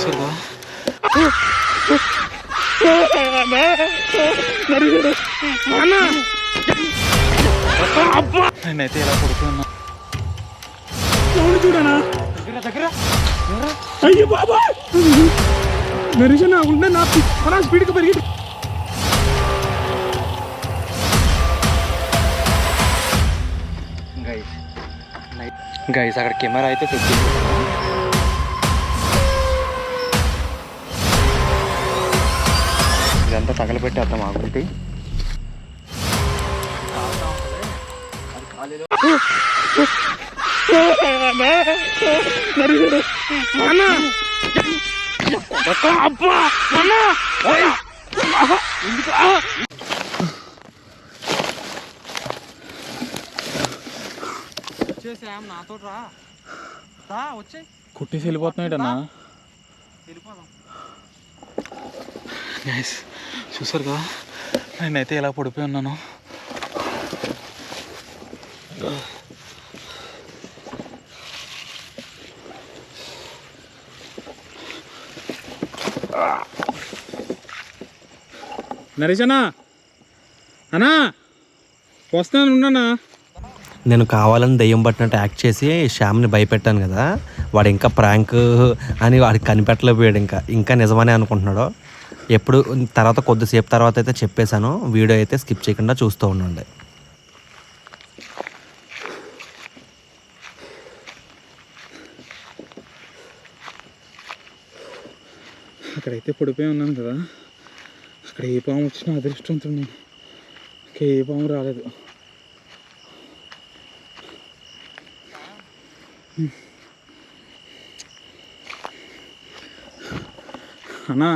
చూసారుగా నేనైతే ఇలా పడుకున్నా. చూడనా దగ్గర అయ్యో బాబా నరేషనా ఉండే నా స్పీడ్కి పెరిగి గైస్ అక్కడ కెమెరా అయితే సెట్ చేసేసాను. ఇదంతా తగలబెట్టేద్దాం ఆగుంటే. వచ్చేసాం నాతో రా వచ్చే కొట్టేసి వెళ్ళిపోతున్నాడన్నా. వెళ్ళిపోదాం. గైస్ చూసారుగా నేనైతే ఇలా పడిపోయి ఉన్నాను. నరేషనా అన్నా వస్తాను ఉన్నానా. నేను కావాలని దెయ్యం పట్టినట్టు యాక్ట్ చేసి శ్యామ్ని భయపెట్టాను కదా, వాడు ఇంకా ప్రాంక్ అని వాడికి కనిపెట్టలేకపోయాడు. ఇంకా నిజమనే అనుకుంటున్నాడు. ఎప్పుడు తర్వాత కొద్దిసేపు తర్వాత అయితే చెప్పేశాను. వీడియో అయితే స్కిప్ చేయకుండా చూస్తూ ఉండండి. అక్కడైతే పడిపోయి ఉన్నాను కదా, అక్కడ ఏ పాము వచ్చినా అదృష్టంతో నేను ఇంకా ఏ పాము రాలేదు. అన్నా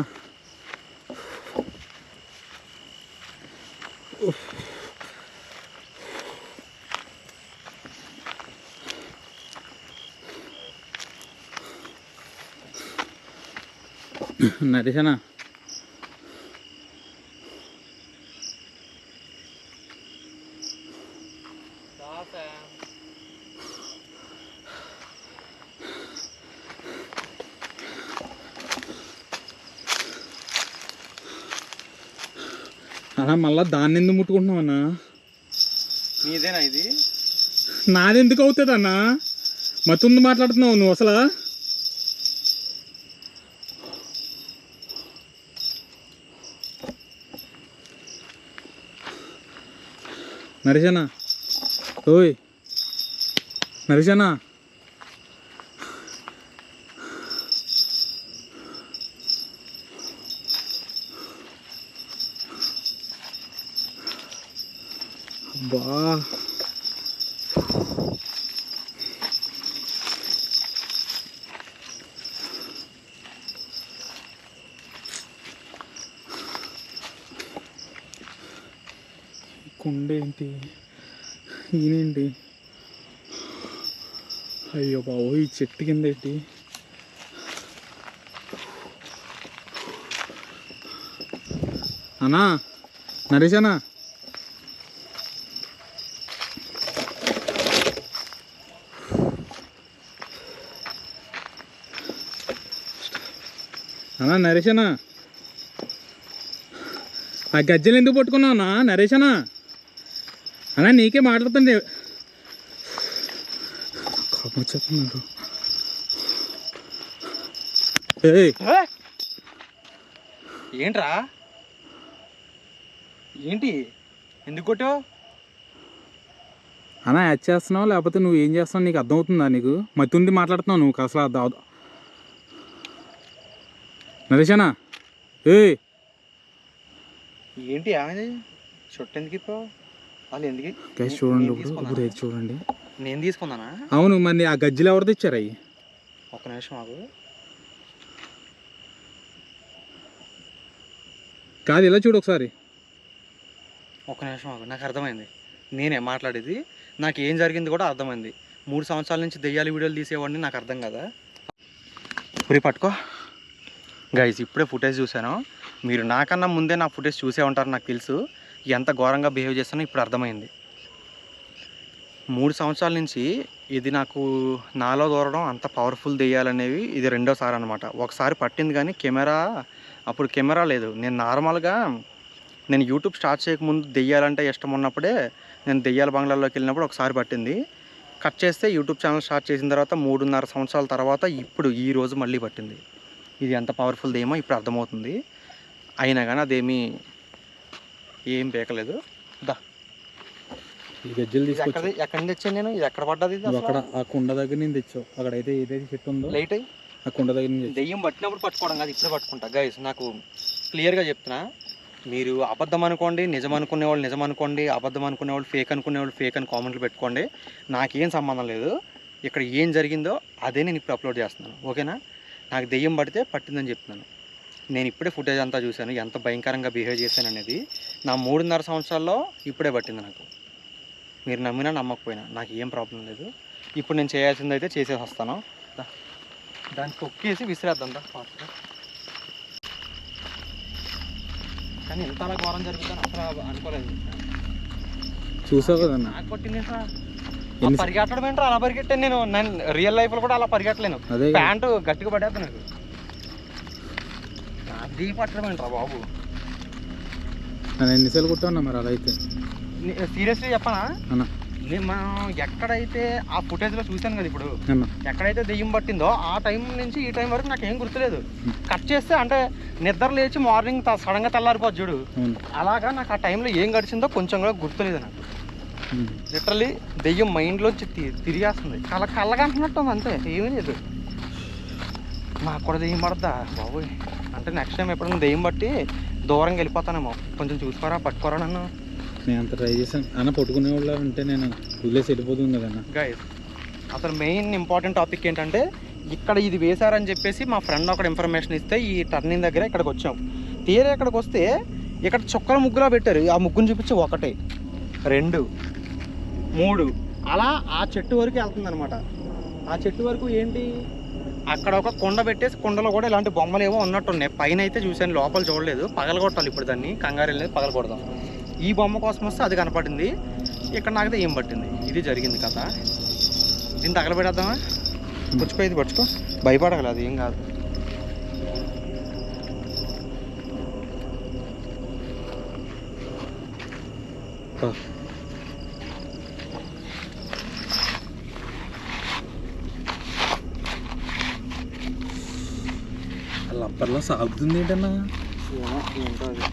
నరేషనా అలా మళ్ళా దాన్ని ఎందుకు ముట్టుకుంటున్నావు అన్నా? నీదేనా ఇది? నాదెందుకు అవుతుంది అన్నా? మతుందు మాట్లాడుతున్నావు నువ్వు అసలు. నరేషనా ఓయ్ నరేషనా అబ్బా కొండేంటి ఈయనేంటి? అయ్యో బాబు ఈ చెట్టు కింద ఏంటి? అన్నా నరేషనా అన్నా నరేషనా ఆ గజ్జలు ఎందుకు పట్టుకున్నావు అన్నా? నరేషనా అన్నా నీకే మాట్లాడుతుండే కోపం వచ్చేస్తున్నాడు. ఏంట్రా ఏంటి ఎందుకు కొట్టావు? అన్నా యాడ్ చేస్తున్నావు లేకపోతే నువ్వు ఏం చేస్తున్నావు నీకు అర్థమవుతుందా? నీకు మత్తుంది మాట్లాడుతున్నావు నువ్వు అసలు. నరేషనా ఏంటి ఏమైంది? చుట్టూ ఎందుకు ఇప్పావు? వాళ్ళు ఎందుకు? చూడండి ఇప్పుడు ఏది చూడండి. నేను తీసుకున్నానా? అవును మరి ఆ గజ్జలు ఎవరు తెచ్చారు అవి? ఒక్క నిమిషం ఆగు. కాదు ఇలా చూడు ఒకసారి. ఒక్క నిమిషం ఆగు, నాకు అర్థమైంది. నేనే మాట్లాడేది, నాకు ఏం జరిగింది కూడా అర్థమైంది. 3 సంవత్సరాల నుంచి దెయ్యాల వీడియోలు తీసేవాడిని, నాకు అర్థం కదా. పురి పట్టుకో. గైస్ ఇప్పుడే ఫుటేజ్ చూశాను. మీరు నాకన్నా ముందే నా ఫుటేజ్ చూసే ఉంటారు, నాకు తెలుసు ఎంత ఘోరంగా బిహేవ్ చేస్తానో ఇప్పుడు అర్థమైంది. 3 సంవత్సరాల నుంచి ఇది నాకు నాలో దూరడం అంత పవర్ఫుల్ దెయ్యాలనేవి ఇది రెండోసారి అనమాట. ఒకసారి పట్టింది కానీ అప్పుడు కెమెరా లేదు. నేను నార్మల్గా యూట్యూబ్ స్టార్ట్ చేయకముందు దెయ్యాలంటే ఇష్టం ఉన్నప్పుడే నేను దెయ్యాల బంగ్లాల్లోకి వెళ్ళినప్పుడు ఒకసారి పట్టింది. కట్ చేస్తే యూట్యూబ్ ఛానల్ స్టార్ట్ చేసిన తర్వాత 3.5 సంవత్సరాల తర్వాత ఇప్పుడు ఈ రోజు మళ్ళీ పట్టింది. ఇది ఎంత పవర్ఫుల్ దెయ్యమో ఇప్పుడు అర్థమవుతుంది. అయినా కానీ అదేమీ ఏం పీకలేదు. దా ఈ గజ్జలు తీసుకొచ్చి ఎక్కడ నుంచి తెచ్చాను నేను? ఇది ఎక్కడ పడ్డది? ఇది అక్కడ ఆ కుండ దగ్గర నుంచి తెచ్చావు. అక్కడైతే ఏదైతే చెట్టు ఉందో లైట్ అయ్యి ఆ కుండ దగ్గర నుంచి దెయ్యం పట్టినప్పుడు పట్టుకోవడం కాదు, ఇప్పుడే పట్టుకుంటా. గైస్ నాకు క్లియర్గా చెప్తున్నా, మీరు అబద్ధం అనుకోండి, నిజం అనుకునేవాళ్ళు నిజం అనుకోండి, అబద్ధం అనుకునేవాళ్ళు ఫేక్ అనుకునేవాళ్ళు ఫేక్ అని కామెంట్లు పెట్టుకోండి. నాకేం సంబంధం లేదు. ఇక్కడ ఏం జరిగిందో అదే నేను ఇప్పుడు అప్లోడ్ చేస్తున్నాను. ఓకేనా? నాకు దెయ్యం పడితే పట్టిందని చెప్తున్నాను. నేను ఇప్పుడే ఫుటేజ్ అంతా చూశాను, ఎంత భయంకరంగా బిహేవ్ చేశాను అనేది. నా 3.5 సంవత్సరాల్లో ఇప్పుడే పట్టింది నాకు. మీరు నమ్మినా నమ్మకపోయినా నాకు ఏం ప్రాబ్లం లేదు. ఇప్పుడు నేను చేయాల్సింది అయితే చేసేసి వస్తాను. దాన్ని తొక్కేసి విసిరేద్దాం ఫాస్ట్గా. కానీ ఎంత అలా ఘోరం జరుగుతుందని అసలు అనుకోలేదు. చూసావు కదా నాకు పట్టింది పరిగెట్టడం ఏంటో అలా పరిగెట్టాను నేను రియల్ లైఫ్లో కూడా అలా పరిగెట్టలేను. ప్యాంటు గట్టిగా పడేద్దా నాకు. అది పట్టడం ఏంట్రా బాబు. నేను ఎన్నిసార్లు కుట్టా మరి అలా అయితే సీరియస్లీ చెప్పనా అన్న, మనం ఎక్కడైతే ఆ ఫుటేజ్లో చూశాను కదా, ఇప్పుడు ఎక్కడైతే దెయ్యం పట్టిందో ఆ టైం నుంచి ఈ టైం వరకు నాకు ఏం గుర్తులేదు. కట్ చేస్తే అంటే నిద్ర లేచి మార్నింగ్ సడన్గా తెల్లారిపోద్ది చూడు, అలాగా నాకు ఆ టైంలో ఏం గడిచిందో కొంచెం కూడా గుర్తులేదు నాకు. లిటరలీ దెయ్యం మైండ్లోంచి తిరిగేస్తుంది. కళ్ళగా అంటున్నట్టు ఉంది అంతే, ఏమీ లేదు. నాకు కూడా దెయ్యం పడద్దా బాబోయ్. అంటే నెక్స్ట్ టైం ఎప్పుడైనా దెయ్యం బట్టి దూరంగా వెళ్ళిపోతానేమో. కొంచెం చూసుకోరా, పట్టుకోరా నన్ను. నేను అంత ట్రై చేశాను అన్న. పట్టుకునేవాళ్ళు అంటే నేను వదిలేసి వెళ్ళిపోతుంది కదన్నా. గైస్ అసలు మెయిన్ ఇంపార్టెంట్ టాపిక్ ఏంటంటే, ఇక్కడ ఇది వేశారని చెప్పేసి మా ఫ్రెండ్ ఒకటి ఇన్ఫర్మేషన్ ఇస్తే ఈ టర్నింగ్ దగ్గర ఇక్కడికి వచ్చాం. తీరే ఇక్కడికి వస్తే ఇక్కడ చుక్కల ముగ్గులా పెట్టారు. ఆ ముగ్గుని చూపించి 1 2 3 అలా ఆ చెట్టు వరకు వెళ్తుంది అనమాట. ఆ చెట్టు వరకు ఏంటి, అక్కడ ఒక కొండ పెట్టేసి కొండలో కూడా ఇలాంటి బొమ్మలు ఏవో ఉన్నట్టున్నాయి. పైన అయితే చూశాను, లోపల చూడలేదు. పగలగొట్టాలి ఇప్పుడు దాన్ని, కంగారు వెళ్ళేది పగలగొడదాం. ఈ బొమ్మ కోసం వస్తే అది కనపడింది. ఇక్కడ నాకైతే ఏం పట్టింది. ఇది జరిగింది కథ. దీన్ని తగలబెడేద్దామా? పుచ్చుకో, పచ్చుకో, భయపడగల, అది ఏం కాదు. లబ్బర్లో సాగుతుంది ఏంటన్నా? ఏంటో అది.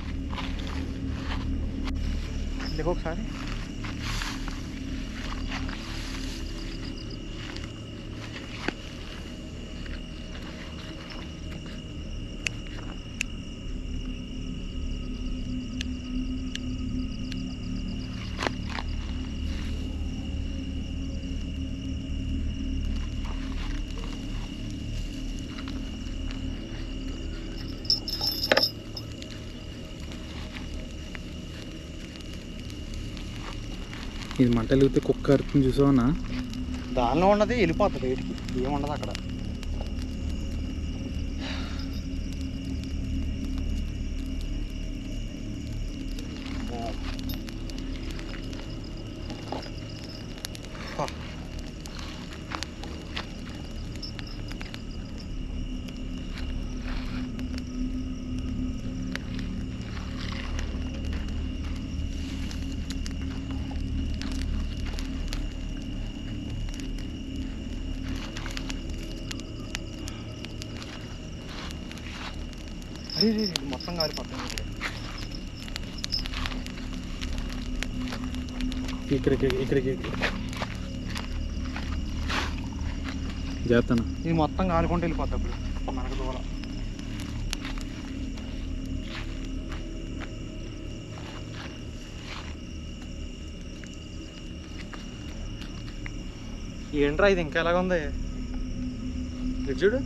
ఇందుకు ఒకసారి ఇది మంటలు వెళ్తే కుక్క అరుతుంది చూసావన్నా? దానిలో ఉన్నది వెళ్ళిపోతుంది బయటికి, ఏముండదు అక్కడ. మొత్తం కాలిపోతుంది. ఇక్కడికి చేస్తాను. ఇది మొత్తం కాలుకుంటూ వెళ్ళిపోతుంది అప్పుడు మనకు దూరం. ఏంట్రా ఇది ఇంకా ఎలాగ ఉంది చూడు.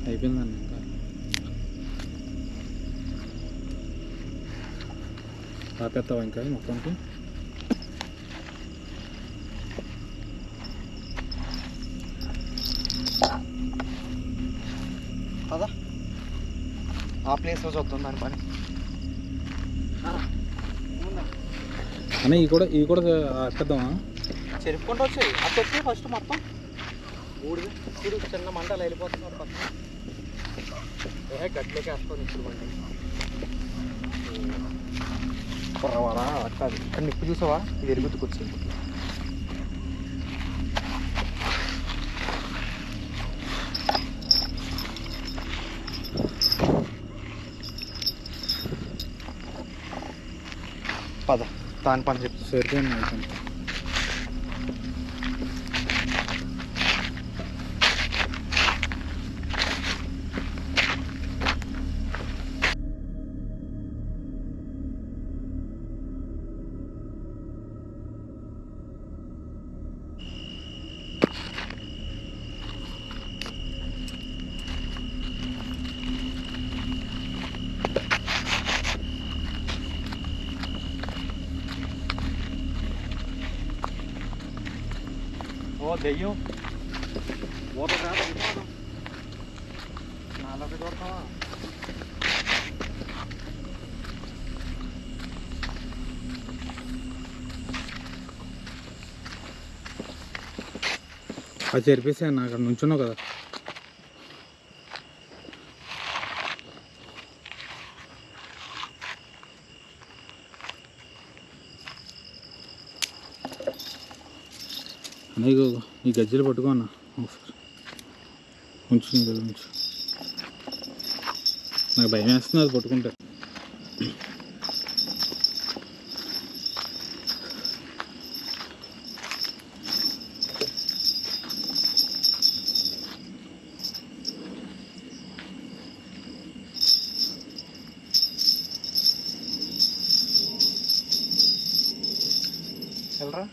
అయిపోయిందండి ఇంకా. ఆపేస్తావా ఇంకా మొత్తానికి? కదా ఆ ప్లేస్లో చూద్దాం దాని పని. అన్న ఇవి కూడా అక్కద్దామా? చెరుపుకుంటూ వచ్చాయి అక్కడ వచ్చి ఫస్ట్ మొత్తం బూడిది చూడు చిన్న మంటలు వెళ్ళిపోతున్నారు పక్కన గట్లోకి వేసుకొని ఇప్పుడు మండి కుర్రవాడా అట్లా ఇక్కడ నిప్పు చూసావా ఇది ఎరుగుతుకొచ్చి పద దాని పని చెప్పు సరిపోయింది అయితే. ఓ దెయ్యం ఓట కాదు నాలోకి దొరకవా అది చెరిపేసి అన్న అక్కడ నుంచున్నావు కదా. అన్న ఇగో ఈ గజ్జలు పట్టుకో అన్న ఒకసారి ఉంచు నీ దగ్గర ఉంచు. నాకు భయం వేస్తుంది అది పట్టుకుంటే. వెళ్ళరా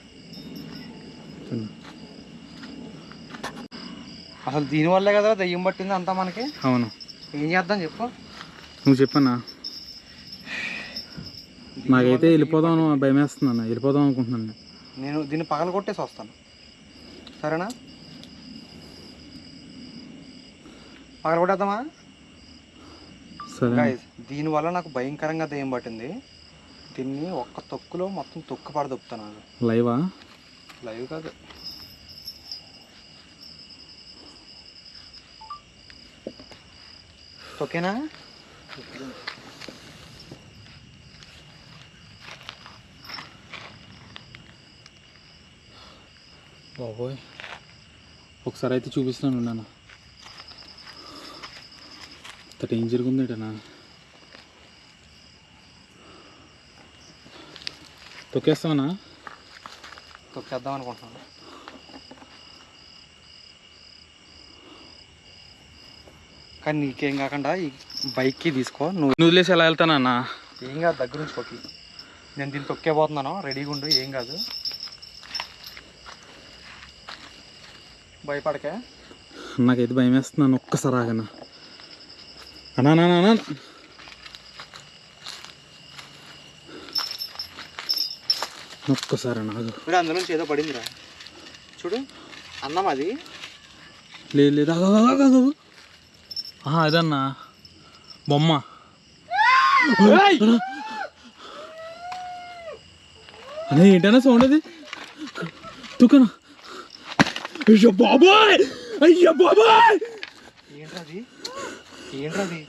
అసలు దీనివల్లే కదా దెయ్యం పట్టింది అంతా మనకి. అవును, ఏం చేద్దాం చెప్పు నువ్వు చెప్పన్నా. నాకైతే వెళ్ళిపోదాం భయం వేస్తుంది అన్న, వెళ్ళిపోదాం అనుకుంటున్నాను నేను దీన్ని పగల కొట్టేసి వస్తాను సరేనా? పగల కొట్టేద్దామా? సరే. గైస్ దీనివల్ల నాకు భయంకరంగా దెయ్యం పట్టింది. దీన్ని ఒక్క తొక్కులో మొత్తం తొక్కు పడదొప్పుతాను. లైవా? లైవ్ కాదు, ఓకేనా? బాబోయ్ ఒకసారి అయితే చూపిస్తున్నాను నాన్న. అంత డేంజర్గా ఉందేటనా. తొక్కేస్తావనా? తొక్కేద్దాం అనుకుంటున్నాను. కానీ నీకేం కాకుండా ఈ బైక్కి తీసుకో. నువ్వు వదిలేసి ఎలా వెళ్తానన్నా? ఏం కాదు, దగ్గర నుంచి కొట్టి నేను దీన్ని తొక్కేపోతున్నాను. రెడీగా ఉండు, ఏం కాదు, భయపడకే. నాకైతే భయం వేస్తున్నాను. ఒక్కసారి ఆగనా అన్నా అన్నా అన్నా. ఒక్కసారి నాకు ఇప్పుడు అందులో నుంచి ఏదో పడిందిరా చూడు. అన్నం అది లేదు లేదు అదన్నా బొమ్మ. అదే ఏంటన్నా సౌండ్ అది? తుకనా? అయ్యో బాబాయ్, అయ్యో బాబాయ్. ఏంట్రది ఏంట్రది?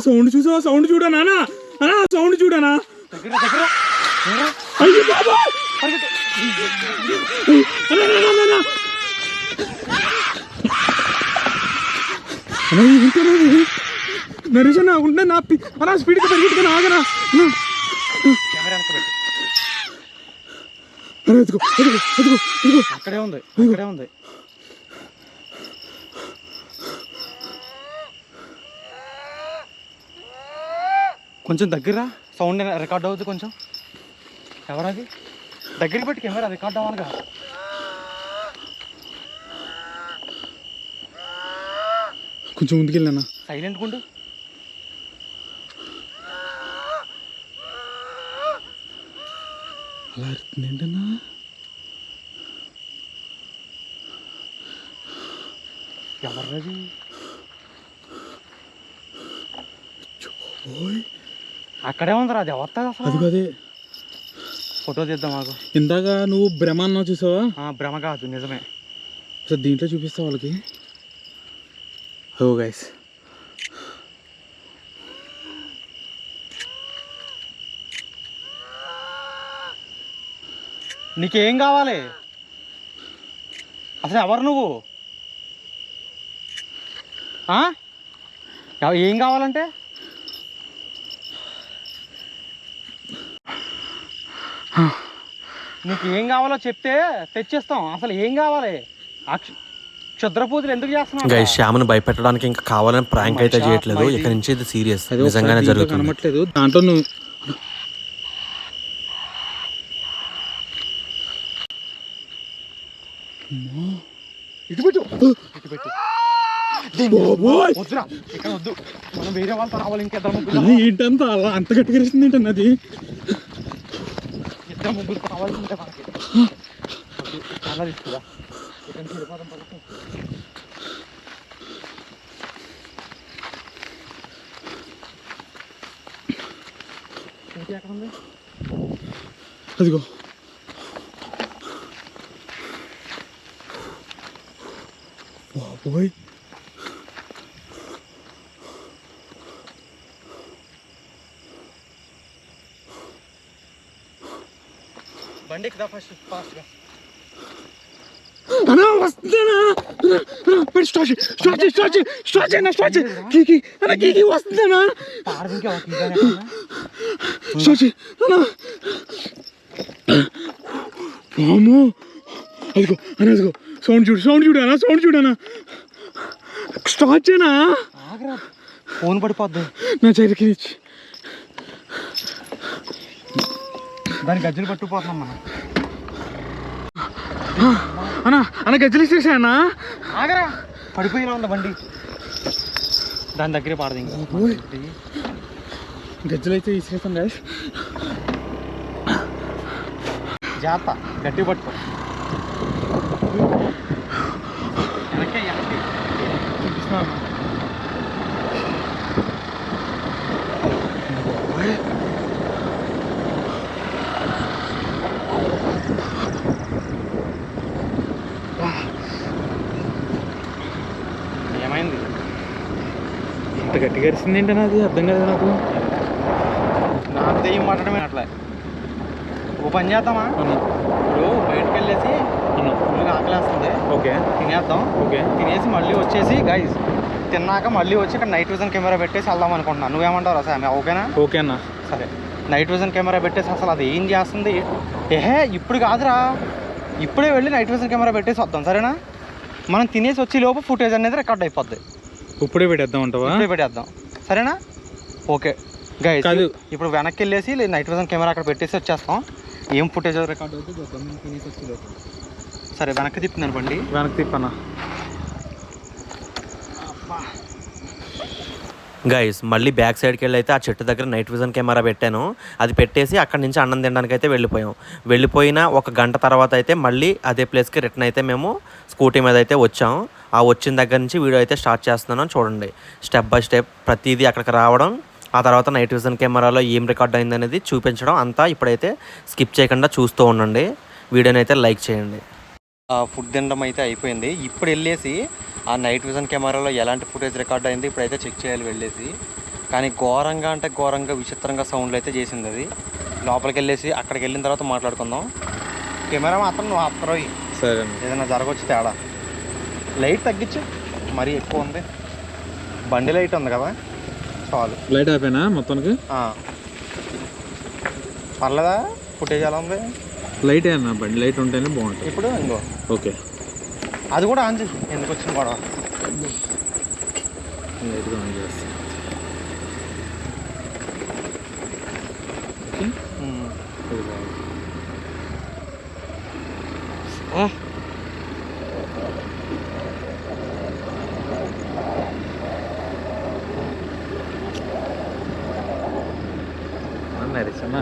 సౌండ్ చూసావా? సౌండ్ చూడనా అన్నా, సౌండ్ చూడనా? దగ్గర దగ్గర అయ్యో బాబాయ్. నరేష్ అన్న ఉండే నా అలా స్పీడ్గా పరిగెట్టుకుని ఆగనా. కెమెరా వెనక పెట్టు. ఎదుగు ఎదుగు ఎదుగు ఎదుగు. అక్కడే ఉంది, అక్కడే ఉంది. కొంచెం దగ్గర సౌండ్ రికార్డ్ అవుతుంది కొంచెం. ఎవరది? దగ్గరికి పెట్టి కెమెరా రికార్డ్ అవ్వాలిగా. కొంచెం ముందుకెళ్ళానా? సైలెంట్ ఉండు. అలా ఏంటన్నా? ఎవరది? అక్కడే ఉందిరా, అది వస్తుంది అసలు. అది కదే ఫోటో తీద్దాం మాకు. ఇందాక నువ్వు భ్రమ అన్నావు చూసావా? భ్రమ కాదు, నిజమే. సార్ దీంట్లో చూపిస్తా వాళ్ళకి. ఓ గైస్, నీకేం కావాలి అసలు? ఎవరు నువ్వు? ఏం కావాలంటే? నీకు ఏం కావాలో చెప్తే తెచ్చిస్తాం. అసలు ఏం కావాలి? క్షుద్ర పూజలు ఎందుకు చేస్తున్నావు? గైస్ శ్యామ్ని భయపెట్టడానికి ఇంకా కావాలని ప్రాంక్ అయితే చేయట్లేదు. ఇక్కడ నుంచి ఇది సీరియస్, నిజంగానే జరుగుతుంది. కనబట్లేదు దాంట్లో నువ్వు. ఇటు పెట్టు, ఇటు పెట్టు. వద్దురా, ఇక్కడ వద్దు. మనం వేరే వాళ్ళతో రావాలి. ఇంకెద్దరు ఏంటంతా అలా అంత గట్టిగా ఇస్తుంది ఏంటన్నా? అది ఇద్దరు ముగ్గురు కావాల్సిందే మనకి. చాలా తీసుకురా. ఎక్కడ ఉంది? అదిగో బాబోయ్. బండి కదా ఫస్ట్ ఫాస్ట్గా. అన్నా వస్తుందన్నా, వస్తుందన్నా. అదిగో అన్న, అదిగో సౌండ్ చూడు అన్న, సౌండ్ చూడనా. స్టార్ట్ చేయనా? ఫోన్ పడిపోద్ది నా చైర్కి నుంచి. దాని గజ్జలు పట్టుకుపోతున్నాం మనం. అన్న గజ్జలు ఇచ్చేసా అన్న. ఆగరా, పడిపోయేలా ఉంది బండి. దాని దగ్గరే పాడదు. ఇంకా గజ్జలు అయితే ఇచ్చేస్తాం గాయస్. జాగ్రత్త, గట్టి పట్టుకో. వెనక్కి చూపిస్తున్నాను. ఏమైంది? ఇంత గట్టిగా అరిసింది ఏంటన్నా? అది అర్థం కాదు నాకు. నాకు దెయ్యం మాట్లాడమే అట్లా. ఓ పని చేద్దామా? ఇప్పుడు బయటకు వెళ్ళేసి ఫుల్గా ఆకలేస్తుంది. ఓకే, తినేద్దాం. ఓకే, తినేసి మళ్ళీ వచ్చేసి గైస్ తిన్నాక మళ్ళీ వచ్చి ఇక్కడ నైట్ విజన్ కెమెరా పెట్టేసి వెళ్దాం అనుకుంటున్నాను. నువ్వేమంటావు అసలు? ఓకేనా? ఓకే అన్న. సరే, నైట్ విజన్ కెమెరా పెట్టేసి అసలు అది ఏం చేస్తుంది? ఇప్పుడు కాదురా, ఇప్పుడే వెళ్ళి నైట్ విజన్ కెమెరా పెట్టేసి వద్దాం. సరేనా? మనం తినేసి వచ్చే లోపు ఫుటేజ్ అనేది రికార్డ్ అయిపోద్ది. ఇప్పుడే పెట్టేద్దాం అంటావా? ఇప్పుడే పెట్టేద్దాం. సరేనా? ఓకే గైస్, ఇప్పుడు వెనక్కి వెళ్ళేసి నైట్ విజన్ కెమెరా అక్కడ పెట్టేసి వచ్చేస్తాం. ఏం ఫుటేజ్ రికార్డ్ అవుతుంది చూద్దాం తినేసి వచ్చే లోపు. సరే, వెనక్కి తిప్పింది బండి. వెనక్కి తిప్పనా? గైస్ మళ్ళీ బ్యాక్ సైడ్కి వెళ్ళి అయితే ఆ చెట్టు దగ్గర నైట్ విజన్ కెమెరా పెట్టాను. అది పెట్టేసి అక్కడి నుంచి అన్నం తినడానికి అయితే వెళ్ళిపోయిన ఒక గంట తర్వాత అయితే మళ్ళీ అదే ప్లేస్కి రిటర్న్ అయితే మేము స్కూటీ మీద అయితే వచ్చాం. ఆ వచ్చిన దగ్గర నుంచి వీడియో అయితే స్టార్ట్ చేస్తున్నాను. చూడండి, స్టెప్ బై స్టెప్ ప్రతిదీ అక్కడికి రావడం, ఆ తర్వాత నైట్ విజన్ కెమెరాలో ఏం రికార్డ్ అయింది అనేది చూపించడం అంతా ఇప్పుడైతే స్కిప్ చేయకుండా చూస్తూ ఉండండి. వీడియోని అయితే లైక్ చేయండి. ఫుడ్ తినడం అయితే అయిపోయింది. ఇప్పుడు వెళ్ళేసి ఆ నైట్ విజన్ కెమెరాలో ఎలాంటి ఫుటేజ్ రికార్డ్ అయింది ఇప్పుడైతే చెక్ చేయాలి వెళ్ళేసి. కానీ ఘోరంగా అంటే ఘోరంగా విచిత్రంగా సౌండ్లు అయితే చేసింది అది. లోపలికి వెళ్ళేసి అక్కడికి వెళ్ళిన తర్వాత మాట్లాడుకుందాం. కెమెరా మాత్రం నువ్వు ఆపుతారు. సరే, ఏదైనా జరగవచ్చు తేడా. లైట్ తగ్గించు, మరీ ఎక్కువ ఉంది. బండి లైట్ ఉంది కదా, చాలు. లైట్ అయిపోయినా మొత్తానికి? పర్లేదా? ఫుటేజ్ ఎలా ఉంది? లైట్ అన్న, బండి లైట్ ఉంటేనే బాగుంటుంది. ఇప్పుడు ఇంకో ఓకే, అది కూడా ఆన్ చేసి. ఎందుకు వచ్చిన గొడవ? లైట్గా ఆన్ చేస్తాను. నరేసన్నా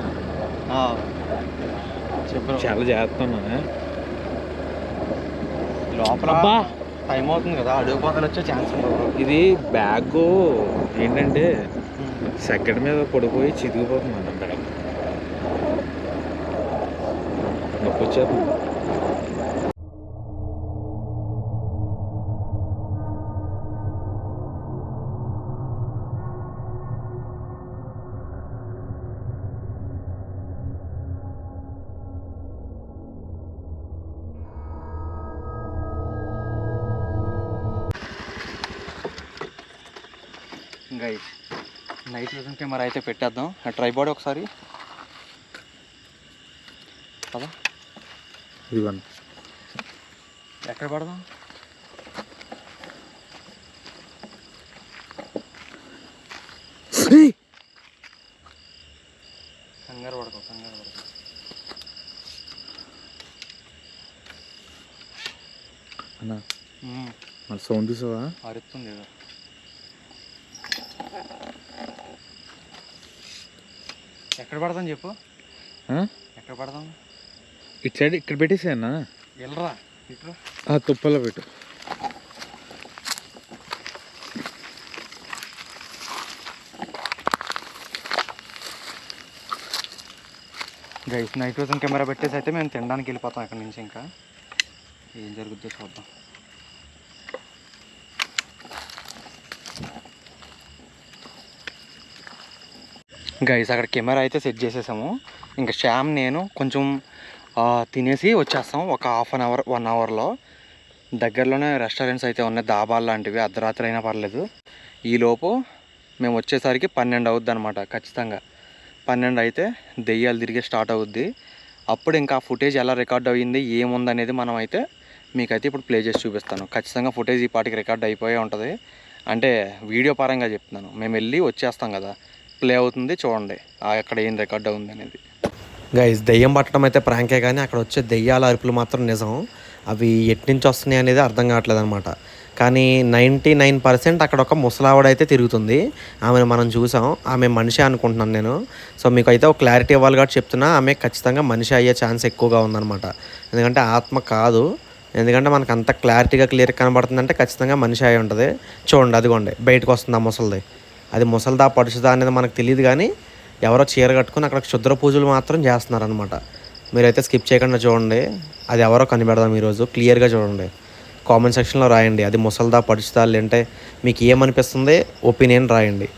చెప్పు. చాలా జాగ్రత్త ఉన్నా. లోపల టైం అవుతుంది కదా, అడుగు పోతలు వచ్చే ఛాన్స్ ఉండదు. ఇది బ్యాగ్ ఏంటంటే సెకండ్ మీద పడిపోయి చితికిపోతున్నాను అక్కడ నొప్పి వచ్చేస్తుంది. ఇంకా నైట్ విజన్ కెమెరా అయితే పెట్టేద్దాం. ఆ ట్రైపాడ్ ఒకసారి కదా ఇదిగోండి. ఎక్కడ పడదాం? కంగారు పడకో. అన్నా మళ్ళీ సౌండ్ చూసావా? అరుస్తుంది ఏదో. ఎక్కడ పడదాం చెప్పు. ఎక్కడ పడదాం? ఇటు సైడ్ ఇక్కడ పెట్టేసా అన్న. వెళ్ళరా ఇట్రా. తుప్పలో పెట్టు. గైస్ నైట్ విజన్ కెమెరా పెట్టేసి అయితే మేము తినడానికి వెళ్ళిపోతాం అక్కడి నుంచి. ఇంకా ఏం జరుగుద్దో చూద్దాం. గైస్ అక్కడ కెమెరా అయితే సెట్ చేసేసాము. ఇంకా శ్యామ్ నేను కొంచెం తినేసి వచ్చేస్తాం. ఒక హాఫ్ అన్ అవర్ 1 అవర్లో. దగ్గరలోనే రెస్టారెంట్స్ అయితే ఉన్నాయి, దాబాలు లాంటివి. అర్ధరాత్రి అయినా పర్లేదు. ఈలోపు మేము వచ్చేసరికి 12 అవుద్ది అనమాట. ఖచ్చితంగా 12 అయితే దెయ్యాలు తిరిగి స్టార్ట్ అవుద్ది. అప్పుడు ఇంకా ఫుటేజ్ ఎలా రికార్డ్ అయ్యింది ఏముందనేది మనం అయితే మీకైతే ఇప్పుడు ప్లే చేసి చూపిస్తాను. ఖచ్చితంగా ఫుటేజ్ ఈ పాటికి రికార్డ్ అయిపోయి ఉంటుంది. అంటే వీడియో పరంగా చెప్తున్నాను. మేము వెళ్ళి వచ్చేస్తాం కదా, ప్లే అవుతుంది చూడండి అక్కడ ఏం రికార్డ్ అవుతుంది అనేది. గైస్ దెయ్యం పట్టడం అయితే ప్రాంకే, కానీ అక్కడ వచ్చే దెయ్యాల అరుపులు మాత్రం నిజం. అవి ఎట్నుంచి వస్తున్నాయి అనేది అర్థం కావట్లేదు అనమాట. కానీ 99% అక్కడ ఒక ముసలావిడైతే తిరుగుతుంది. ఆమెను మనం చూసాం. ఆమె మనిషి అనుకుంటున్నాను నేను. సో మీకు అయితే ఒక క్లారిటీ ఇవ్వాలి కాబట్టి చెప్తున్నా, ఆమె ఖచ్చితంగా మనిషి అయ్యే ఛాన్స్ ఎక్కువగా ఉందన్నమాట. ఎందుకంటే ఆత్మ కాదు. ఎందుకంటే మనకు అంత క్లారిటీగా క్లియర్గా కనబడుతుందంటే ఖచ్చితంగా మనిషి అయి ఉంటుంది. చూడండి అదిగోండి బయటకు వస్తుంది ఆ ముసలిది. అది ముసలిదా పడుచుదా అనేది మనకు తెలియదు, కానీ ఎవరో చీర కట్టుకుని అక్కడ క్షుద్ర పూజలు మాత్రం చేస్తున్నారనమాట. మీరైతే స్కిప్ చేయకుండా చూడండి. అది ఎవరో కనిపెడదాం ఈరోజు. క్లియర్గా చూడండి. కామెంట్ సెక్షన్లో రాయండి అది ముసలిదా పడుచుదా, లేదంటే మీకు ఏమనిపిస్తుంది ఒపీనియన్ రాయండి.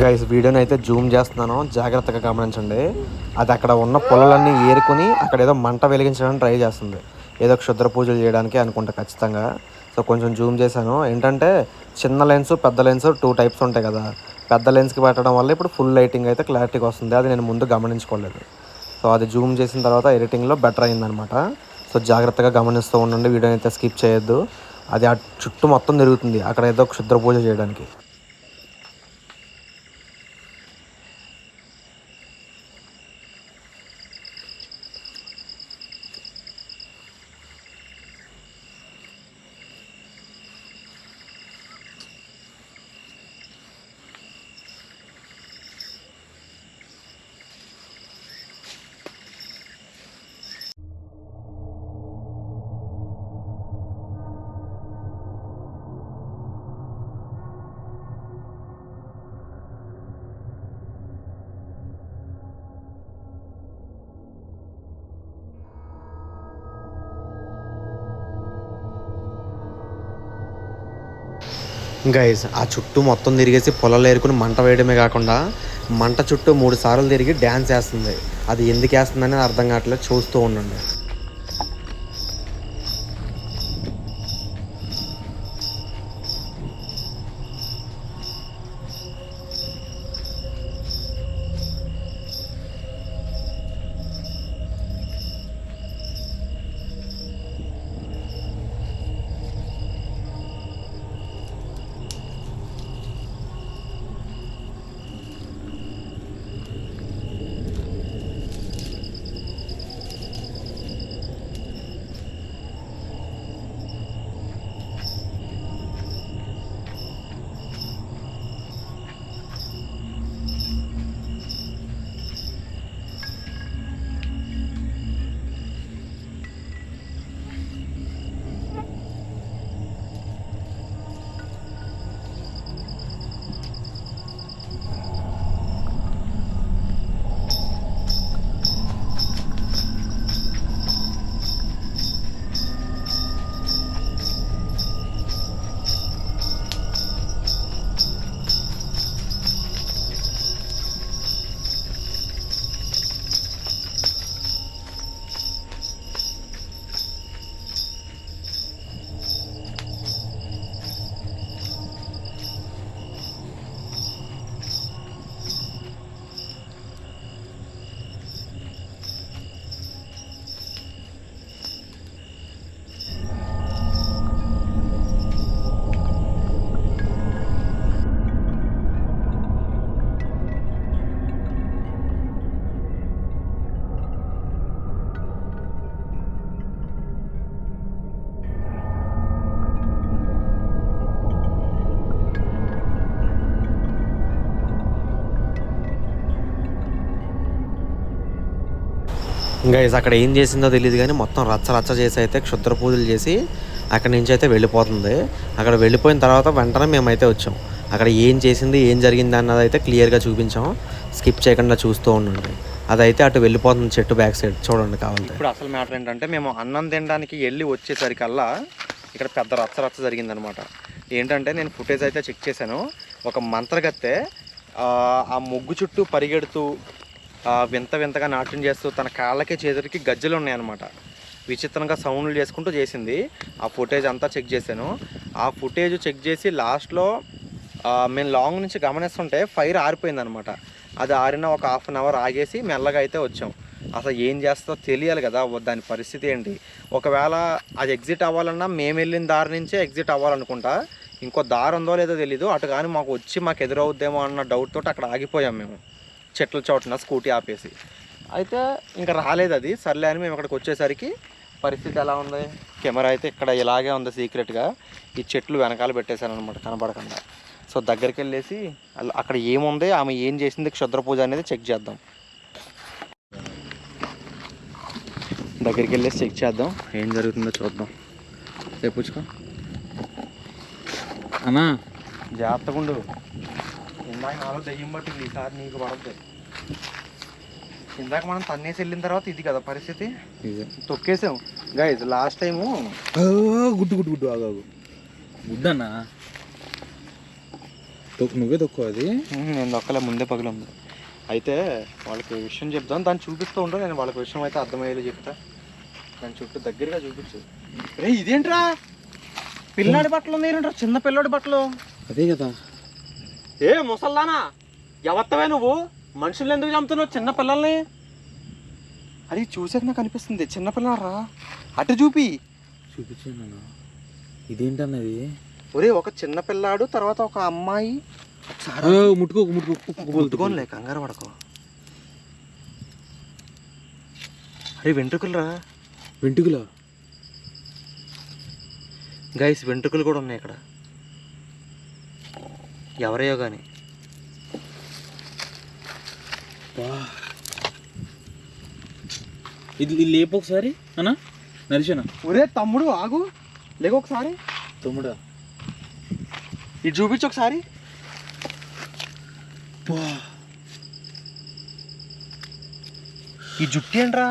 గైస్ వీడియోని అయితే జూమ్ చేస్తున్నాను, జాగ్రత్తగా గమనించండి. అది అక్కడ ఉన్న పొలాలన్నీ ఏరుకుని అక్కడ ఏదో మంట వెలిగించడానికి ట్రై చేస్తుంది. ఏదో క్షుద్ర పూజలు చేయడానికి అనుకుంటా ఖచ్చితంగా. సో కొంచెం జూమ్ చేశాను. ఏంటంటే చిన్న లెన్స్ పెద్ద లెన్స్ 2 టైప్స్ ఉంటాయి కదా. పెద్ద లెన్స్కి పెట్టడం వల్ల ఇప్పుడు ఫుల్ లైటింగ్ అయితే క్లారిటీగా వస్తుంది. అది నేను ముందు గమనించుకోలేదు. సో అది జూమ్ చేసిన తర్వాత ఎడిటింగ్లో బెటర్ అయిందనమాట. సో జాగ్రత్తగా గమనిస్తూ ఉండండి, వీడియోని అయితే స్కిప్ చేయొద్దు. అది ఆ చుట్టూ మొత్తం తిరుగుతుంది అక్కడ ఏదో క్షుద్ర పూజ చేయడానికి. గైస్ ఆ చుట్టూ మొత్తం తిరిగేసి పొలాలు ఏరుకుని మంట వేయడమే కాకుండా మంట చుట్టూ 3 సార్లు తిరిగి డ్యాన్స్ వేస్తుంది. అది ఎందుకు వేస్తుందని అర్థం కావట్లేదు, చూస్తూ ఉండండి. గైస్ అక్కడ ఏం చేసిందో తెలియదు కానీ మొత్తం రచ్చ చేసి అయితే క్షుద్ర పూజలు చేసి అక్కడి నుంచి అయితే వెళ్ళిపోతుంది. అక్కడ వెళ్ళిపోయిన తర్వాత వెంటనే మేమైతే వచ్చాం. అక్కడ ఏం చేసింది, ఏం జరిగింది అన్నది అయితే క్లియర్గా చూపించాం. స్కిప్ చేయకుండా చూస్తూ ఉండండి. అదైతే అటు వెళ్ళిపోతుంది, చెట్టు బ్యాక్ సైడ్ చూడండి కావాలి. ఇప్పుడు అసలు మ్యాటర్ ఏంటంటే, మేము అన్నం తినడానికి వెళ్ళి వచ్చేసరికల్లా ఇక్కడ పెద్ద రచ్చ జరిగిందనమాట. ఏంటంటే నేను ఫుటేజ్ అయితే చెక్ చేశాను. ఒక మంత్రగత్తె ఆ ముగ్గు చుట్టూ పరిగెడుతూ వింతగా నాట్యం చేస్తూ తన కాళ్ళకి చేతులకి గజ్జలు ఉన్నాయన్నమాట. విచిత్రంగా సౌండ్లు చేసుకుంటూ చేసింది. ఆ ఫుటేజ్ అంతా చెక్ చేశాను. ఆ ఫుటేజ్ చెక్ చేసి లాస్ట్లో మేము లాంగ్ నుంచి గమనిస్తుంటే ఫైర్ ఆరిపోయిందనమాట. అది ఆరిన ఒక 1/2 అవర్ ఆగేసి మెల్లగా అయితే వచ్చాం. అసలు ఏం చేస్తుందో తెలియాలి కదా, దాని పరిస్థితి ఏంటి. ఒకవేళ అది ఎగ్జిట్ అవ్వాలన్నా మేము వెళ్ళిన దారి నుంచే ఎగ్జిట్ అవ్వాలనుకుంటా. ఇంకో దారి ఉందో లేదో తెలీదు. అటు కానీ మాకు ఎదురవుద్దేమో అన్న డౌట్ తోటి అక్కడ ఆగిపోయాం మేము, చెట్ల చోటున స్కూటీ ఆపేసి. అయితే ఇంకా రాలేదు అది. సర్లే అని మేము ఇక్కడికి వచ్చేసరికి పరిస్థితి ఎలా ఉంది, కెమెరా అయితే ఇక్కడ ఇలాగే ఉంది సీక్రెట్గా. ఈ చెట్లు వెనకాల పెట్టేశాను అనమాట కనబడకుండా. సో దగ్గరికి వెళ్ళేసి అక్కడ ఏముంది, ఆమె ఏం చేసింది, క్షుద్ర పూజ అనేది చెక్ చేద్దాం. దగ్గరికి వెళ్ళేసి చెక్ చేద్దాం, ఏం జరుగుతుందో చూద్దాం. చెప్పుచ్చుకో అన్నా, జాగ్రత్తగా ఉండు. ఇందాక నాలో దెయ్యం పట్టింది, ఈసారి నీకు పడద్దు. ఇందాక మనం తన్నేసి వెళ్ళిన తర్వాత ఇది కదా పరిస్థితి, తొక్కేసాం గైజ్. లాస్ట్ టైము గుడ్డు ఆగాగు గుడ్డన్నా, నువ్వే తొక్కు. అది నేను దొక్కలే, ముందే పగిలింది. అయితే వాళ్ళకి విషయం చెప్తాను, దాన్ని చూపిస్తూ ఉంటాను. నేను వాళ్ళకి విషయం అయితే అర్థమయ్యేలా చెప్తా. దాని చుట్టూ దగ్గరగా చూపించు. రే ఇదేంట్రా, పిల్లాడి బట్టలు ఉన్నాయంట్రా, చిన్న పిల్లాడి బట్టలు. అదే కదా. ఏ ముసల్దానా, ఎవత్తవే నువ్వు, మనుషులు ఎందుకు చంపుతున్నావు చిన్న పిల్లల్ని? అది చూసాక నాకు అనిపిస్తుంది చిన్నపిల్లరా. అటు చూపించాను. ఇదేంటన్నది? ఒరే, ఒక చిన్న పిల్లాడు, తర్వాత ఒక అమ్మాయి. ముట్టుకోనిలే, కంగారు పడకో. అరే వెంట్రుకలురా. వెంట్రుకలా గైస్, వెంట్రుకలు కూడా ఉన్నాయి ఇక్కడ. ఎవరయ్యో కానీ. ఇది లేపు ఒకసారి అన్నా, నరిచానా? ఒరే తమ్ముడు ఆగు, లేక ఒకసారి. తమ్ముడా, ఇది చూపించు ఒకసారి. ఈ జుట్టు ఏంట్రా,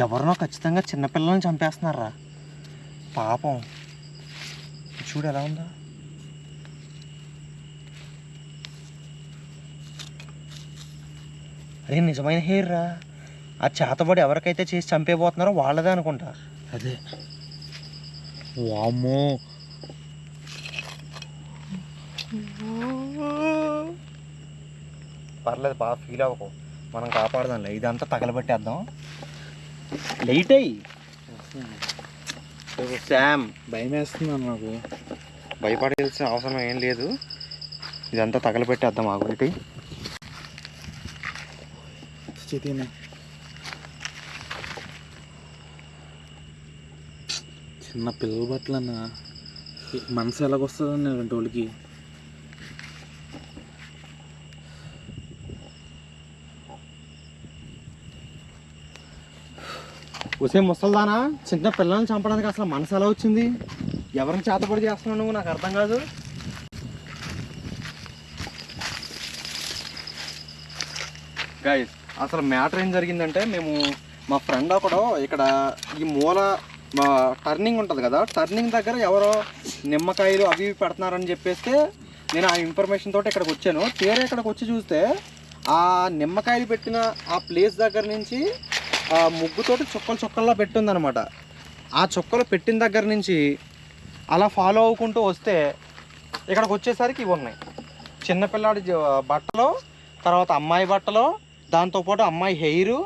ఎవరినో ఖచ్చితంగా చిన్నపిల్లల్ని చంపేస్తున్నారా పాపం. చూడు ఎలా ఉందా. అరే నిజమైన హెయిర్ రా. ఆ చేతబడి ఎవరికైతే చేసి చంపేపోతున్నారో వాళ్ళదే అనుకుంటా. అదే. వామ్మో. పర్లేదు, బాగా ఫీల్ అవ్వకు, మనం కాపాడదాంలే. ఇదంతా తగలబెట్టేద్దాం. లైట్ అయ్యి శామ్. భయం వేస్తుంది నాకు. భయపడాల్సిన అవసరం ఏం లేదు. ఇదంతా తగలబెట్టేద్దాం. ఆగు ఇటు. చేతినే చిన్న పిల్లల బట్టలు అన్న మనసు ఎలాగొస్తుందన్న ఇలాంటి వాళ్ళకి. ఒసే ముసల్దానా, చిన్న పిల్లల్ని చంపడానికి అసలు మనసు ఎలా వచ్చింది? ఎవరిని చేతబడి చేస్తున్నావు నువ్వు? నాకు అర్థం కాదు. గైస్, అసలు మ్యాటర్ ఏం జరిగిందంటే, మేము మా ఫ్రెండ్ ఒకడు ఇక్కడ ఈ మూల టర్నింగ్ ఉంటుంది కదా, టర్నింగ్ దగ్గర ఎవరో నిమ్మకాయలు అవి ఇవి పెడుతున్నారని చెప్పేస్తే నేను ఆ ఇన్ఫర్మేషన్ తోటి ఇక్కడికి వచ్చాను. తీరా ఇక్కడికి వచ్చి చూస్తే ఆ నిమ్మకాయలు పెట్టిన ఆ ప్లేస్ దగ్గర నుంచి ఆ ముగ్గుతోటి చుక్కలు చుక్కల్లా పెట్టిందనమాట. ఆ చుక్కలు పెట్టిన దగ్గర నుంచి అలా ఫాలో అవ్వుకుంటూ వస్తే ఇక్కడికి వచ్చేసరికి ఇవి ఉన్నాయి. చిన్నపిల్లాడి బట్టలు, తర్వాత అమ్మాయి బట్టలు, దాంతోపాటు అమ్మాయి హెయిరు,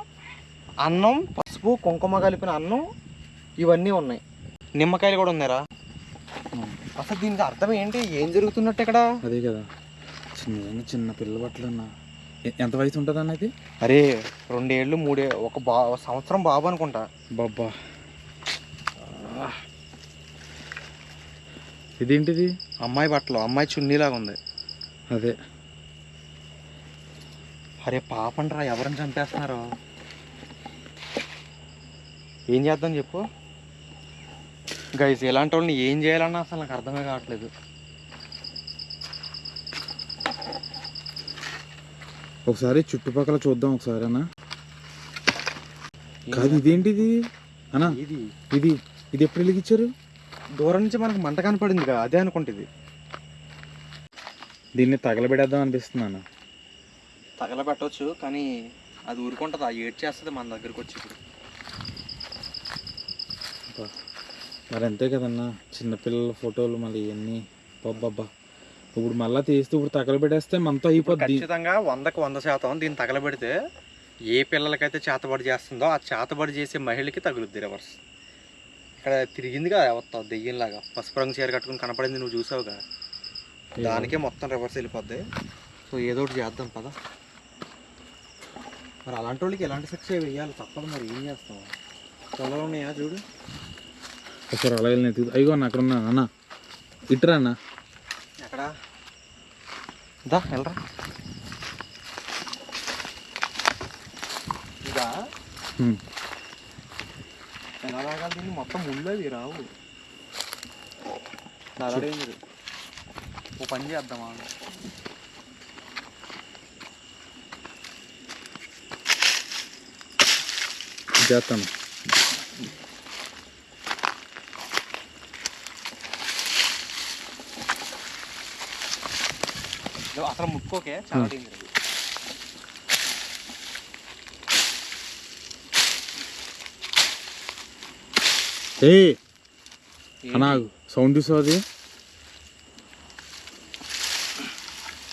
అన్నం, పసుపు కుంకుమ కలిపిన అన్నం, ఇవన్నీ ఉన్నాయి. నిమ్మకాయలు కూడా ఉన్నారా? అసలు దీనికి అర్థం ఏంటి? ఏం జరుగుతున్నట్టు ఇక్కడ? అదే కదా, చిన్న పిల్లల బట్టలు అన్న. ఎంత వయసు ఉంటుంది అన్న ఇది? అరే 2 ఏళ్ళు 3 ఒక సంవత్సరం బాబు అనుకుంటా. బాబా, ఇదేంటిది? అమ్మాయి బట్టలు, అమ్మాయి చున్నీలాగా ఉంది. అదే. అరే పాపండ్రా, ఎవరిని చంపేస్తున్నారు? ఏం చేద్దాం చెప్పు గైస్. ఇలాంటి వాళ్ళని ఏం చేయాలన్నా అసలు నాకు అర్థమే కావట్లేదు. ఒకసారి చుట్టుపక్కల చూద్దాం ఒకసారి అన్న. కాదు, ఇదేంటిది అన్న? ఇది ఎప్పుడు వెలిగించారు? దూరం నుంచి మనకు మంట కనపడింది కదా, అదే అనుకుంటుంది. దీన్ని తగలబెడేద్దాం అనిపిస్తుంది అన్న. తగలబెట్టవచ్చు, కానీ అది ఊరుకుంటుంది. ఆ ఏడ్ చేస్తుంది మన దగ్గరకు వచ్చి. ఇప్పుడు మరి అంతే కదన్నా, చిన్నపిల్లల ఫోటోలు మళ్ళీ ఇవన్నీ బాబ్బా. ఇప్పుడు మళ్ళీ తీస్తే ఇప్పుడు తగలబెట్టేస్తే మనతో అయిపోద్ది. ఖచ్చితంగా 100కి 100% దీన్ని తగలబెడితే ఏ పిల్లలకైతే చేతబడి చేస్తుందో ఆ చేతబడి చేసే మహిళకి తగులుద్ది రివర్స్. ఇక్కడ తిరిగింది కదా వస్తావు దెయ్యంలాగా, పసుపు రంగు చీర కట్టుకుని కనపడింది, నువ్వు చూసావుగా, దానికే మొత్తం రివర్స్ వెళ్ళిపోద్ది. సో ఏదో ఒకటి చేద్దాం పదా. మరి అలాంటి వాళ్ళకి ఎలాంటి శిక్ష వేయాలి? తప్పదు, మరి ఏం చేస్తావు? పొలాలు ఉన్నాయా చూడు. ఒకసారి అలా వెళ్ళిన అయ్యో అన్న, అక్కడ ఉన్నా అన్న. ఇట్రా అన్న. ఎక్కడ? దా వెళ్ళరా. ఇదా ఎలా రాగాలి? దీన్ని మొత్తం ముళ్ళు అవి రావు. అదేంది? ఓ పని చేద్దామా? చేస్తాను. అసలు ముట్టుకోకే, చాలా డేంజర్. అన్నా సౌండ్ చూసావు? అది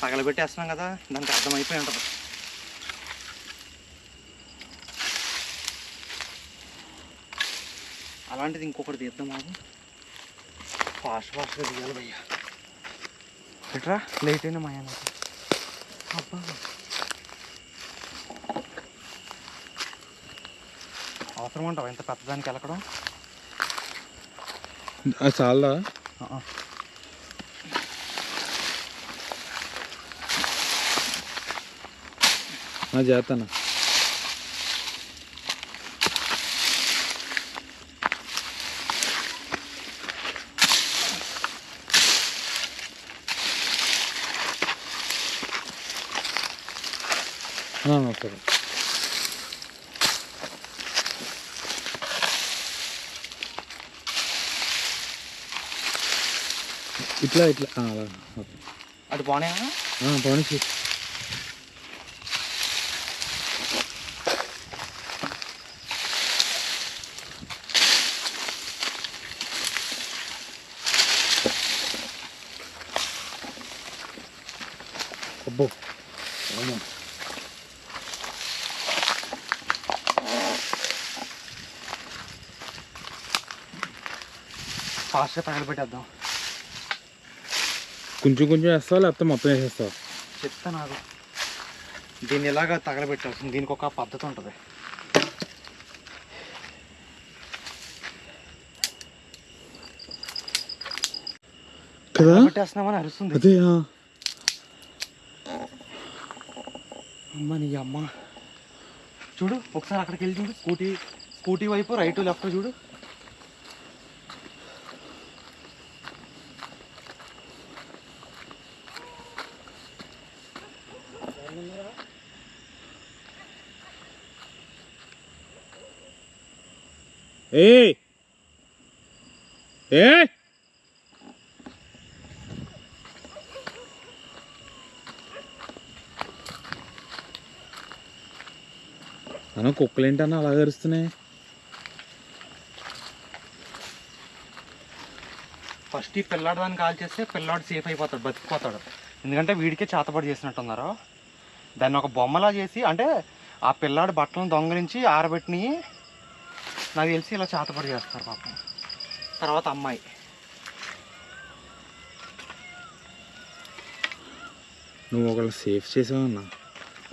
తగలబెట్టేస్తున్నాం కదా, దానికి అర్థమైపోయి ఉంటుంది. అలాంటిది ఇంకొకటి తీద్దాం. మాకు ఫాస్ట్గా తీయాలి భయ్యా. ఎట్రా లేట్ అయినా మా ఆయన. అబ్బా, అవసరం అంటావా ఇంత పెద్దదానికి వెళ్ళకడం? చాలా చేస్తాను. సరే. ఇట్లా అలా అటు పోనీ. పోనీ. అబ్బో ఫాస్ట్గా తగలబెట్టేద్దాం. కొంచెం కొంచెం వేస్తావా లేకపోతే మొత్తం వేసేస్తావా? చెప్తా నాకు. దీన్ని ఎలాగ తగలబెట్టాల్సింది, దీనికి ఒక పద్ధతి ఉంటుంది. కదా పెట్టేస్తున్నామని అరుస్తుంది. అదే అమ్మ నీ అమ్మ. చూడు ఒకసారి అక్కడికి వెళ్ళి చూడు, స్కూటీ వైపు రైట్ లెఫ్ట్ చూడు. ఏ అన్న కుక్కలు ఏంటన్నా అలా అరుస్తున్నాయి? ఫస్ట్ ఈ పిల్లాడు దాన్ని కాల్ చేస్తే పిల్లాడు సేఫ్ అయిపోతాడు, బతికిపోతాడు. ఎందుకంటే వీడికే చేతపడి చేసినట్టున్నారు. దాన్ని ఒక బొమ్మలా చేసి, అంటే ఆ పిల్లాడు బట్టలను దొంగలించి ఆరబెట్టిని నాకు తెలిసి ఇలా చేతపడి చేస్తారు పాపం. తర్వాత అమ్మాయి నువ్వు ఒకళ్ళు సేఫ్ చేసావన్నా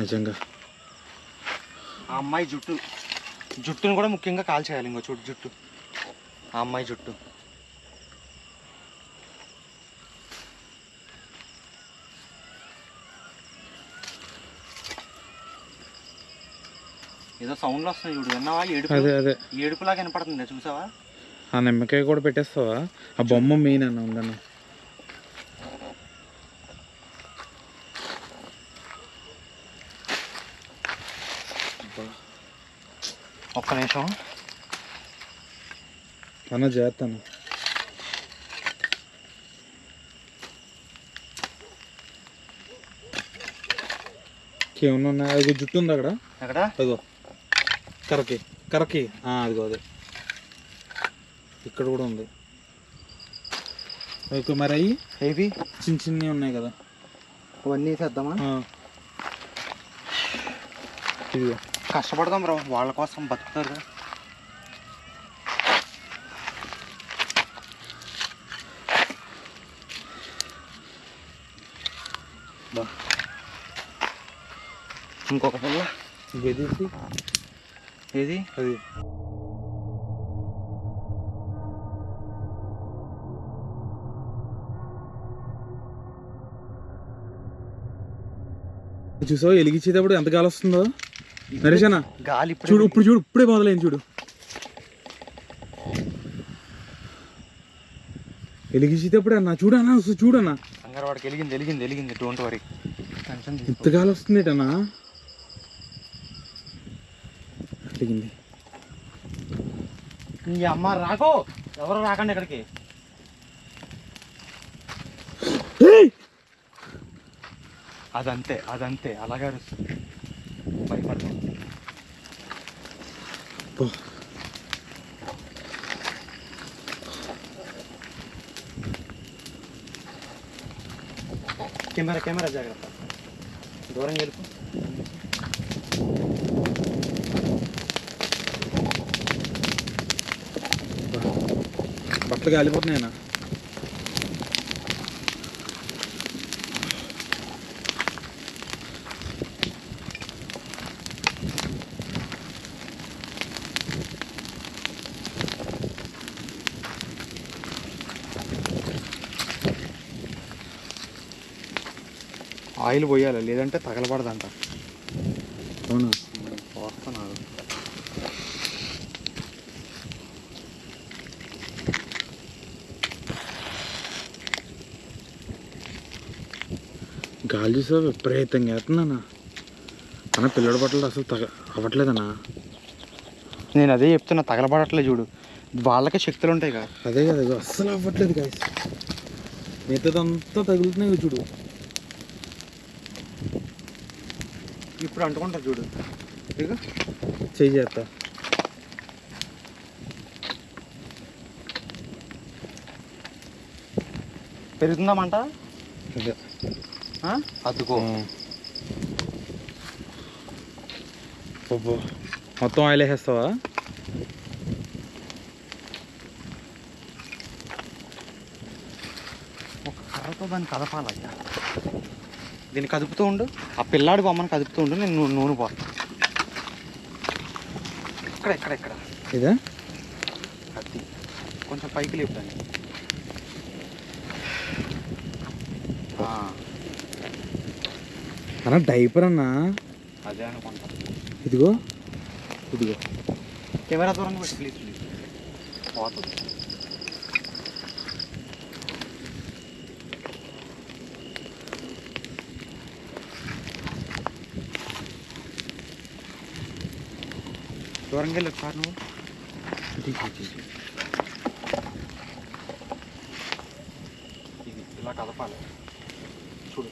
నిజంగా. ఆ అమ్మాయి జుట్టును కూడా ముఖ్యంగా కాల్ చేయాలి. ఇంకో చూడు జుట్టు, ఆ అమ్మాయి జుట్టు. ఏదో సౌండ్లు వస్తున్నాయి చూడు, విన్నావా? అదే ఏడుపులాగా వినపడుతుంది, చూసావా? ఆ నిమ్మకాయ కూడా పెట్టేస్తావా? ఆ బొమ్మ మెయిన్ అన్న ఉండను. ఒక్క నిమిషం అన్న చేస్తాను. ఏమన్నా ఉన్నాయి? అది జుట్టు ఉంది అక్కడ, ఎక్కడ? అదిగో కరకి అదిగో అదే ఇక్కడ కూడా ఉంది. ఓకే మరి అవి ఏవి చిన్న చిన్నవి ఉన్నాయి కదా, అవన్నీ చేద్దామా? ఇదిగో కష్టపడదాం రా, వాళ్ళ కోసం బతుకుతారు. ఇంకొక పుల్ల గెదిసి ఏది అది చూసావు వెలిగించేటప్పుడు ఎంత గాలి వస్తుందో నరేషనా? గాలి చూడు ఇప్పుడు చూడు, ఇప్పుడే మొదలైంది చూడు. వెలిగించేటప్పుడు అన్న చూడన్నా, చూడన్నా కంగారు వాడికి వెలిగింది. Don't worry. ఎంత గాలి వస్తుంది ఏటన్నా? వెలిగింది. ఈ అమ్మ రాకో, ఎవరు రాకండి ఇక్కడికి. అదంతే అలాగే అరుస్తుంది, భయపడతాం. కెమెరా జాగ్రత్త, దూరం గెలుపు. బట్టలు కాలిపోతున్నాయన్నా. ఆయిల్ పోయాలి, లేదంటే తగలబడదంట. అవునా? పోస్తున్నాడు. గాలి చూసా విపరీతంగా వేస్తున్నానా అన్న. పిల్లడి బట్టలు అసలు అవ్వట్లేదన్నా. నేను అదే చెప్తున్నా, తగలబడట్లే చూడు. వాళ్ళకే శక్తులు ఉంటాయి కదా. అదే కదా, అస్సలు అవ్వట్లేదు గాయస్. మిగతాదంతా తగులుతున్నాయి చూడు. ఇప్పుడు అంటుకుంటారు చూడు, ఇక చెయ్యి చేస్తా. పెరుగుతుందామంట. అదే అద్దుకో. మొత్తం ఆయిల్ వేసేస్తావా? ఒక కర్రతో దాన్ని కదపాలయ్యా. దీన్ని కదుపుతూ ఉండు. ఆ పిల్లాడి బొమ్మను కదుపుతూ ఉండు. నేను నూనె పోతాను. ఇక్కడ ఇదా అది కొంచెం పైకి లేపుతాను. అన్న డైపర్ అన్నా. అదే అనుకుంటా. ఇదిగో కెమెరా దూరంగా పెట్టి ప్లీజ్ పోతుంది. దూరంగా వెళ్ళి సార్ నువ్వు. ఇది ఇలా కదపాలి. చూడు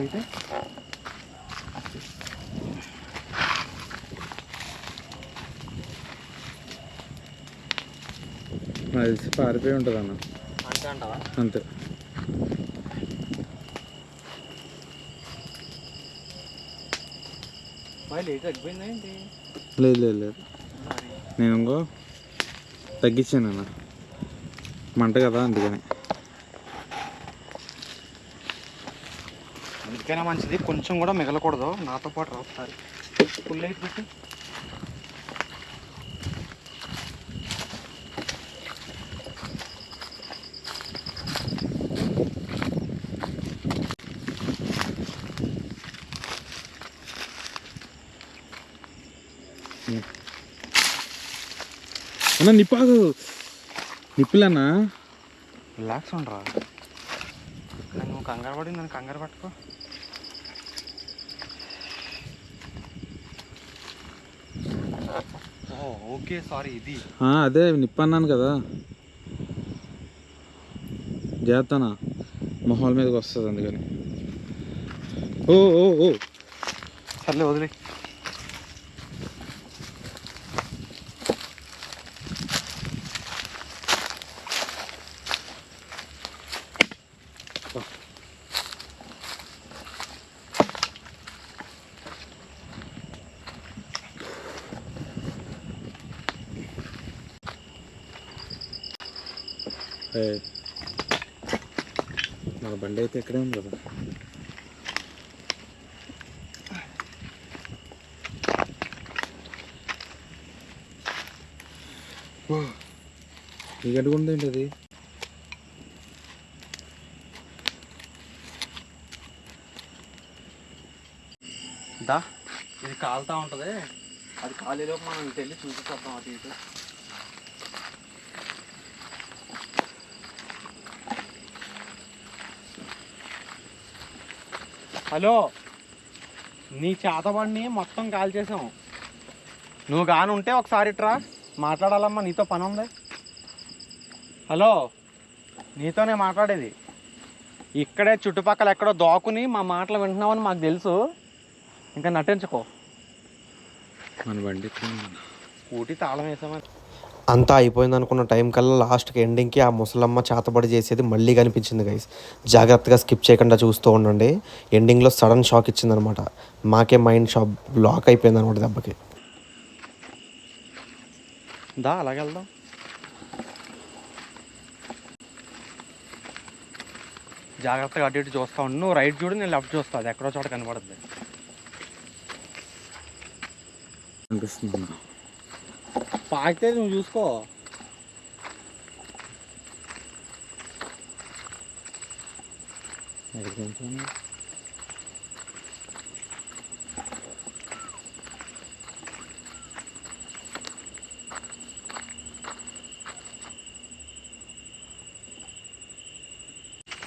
అయితే నాకు తెలిసి పారిపోయి ఉంటుంది అన్న. అంతే అంటావా? అంతే. లేట్ తగ్గిపోయిందా ఏంటి? లేదు నేను ఇంకో తగ్గించాను అన్న, మంట కదా అందుకని. అందుకైనా మంచిది, కొంచెం కూడా మిగలకూడదు. నాతో పాటు రా ఒకసారి. ఫుల్ లైట్ పెట్టి అన్న నిప్పాగు నిప్పులన్నా. రిలాక్స్ ఉండరా. నువ్వు కంగారు పడి నన్ను కంగారు పట్టుకో. Okay sorry. ఇది అదే నిప్పు అన్నాను కదా, చేస్తానా మొహాల మీదకి వస్తుంది అందుకని. ఓ సర్లే వదిలే. మన బండి అయితే ఇక్కడే ఉంది కదా. ఈ గడ్డ ఉంది ఏంటి అది? దా, ఇది కాలుతా ఉంటుంది. అది కాలేలోపు మనం ఇటు వెళ్ళి చూసేద్దాం అటు ఇటు. హలో, నీ చేతబడిని మొత్తం కాల్ చేసాం. నువ్వు కాని ఉంటే ఒకసారి ఇట్రా మాట్లాడాలమ్మా, నీతో పని ఉంది. హలో, నీతోనే మాట్లాడేది. ఇక్కడే చుట్టుపక్కల ఎక్కడో దాక్కుని మా మాటలు వింటున్నామని మాకు తెలుసు. ఇంకా నటించుకో. మన బండి స్కూటీ తాళం వేసామని. అంతా అయిపోయింది అనుకున్న టైం కల్లా లాస్ట్కి ఎండింగ్కి ఆ ముసలమ్మ చేతబడి చేసేది మళ్ళీ కనిపించింది గైస్. జాగ్రత్తగా స్కిప్ చేయకుండా చూస్తూ ఉండండి. ఎండింగ్లో సడన్ షాక్ ఇచ్చిందనమాట. మాకే మైండ్ షాక్ బ్లాక్ అయిపోయింది అనమాట దెబ్బకి. దా అలాగే వెళ్దాం. జాగ్రత్తగా అటు ఇటు చూస్తా ఉండు. నువ్వు రైట్ చూడు, నేను లెఫ్ట్ చూస్తా. అది ఎక్కడో చోట కనపడుతుంది. అనిపిస్తుంది. పాకితే నువ్వు చూసుకో.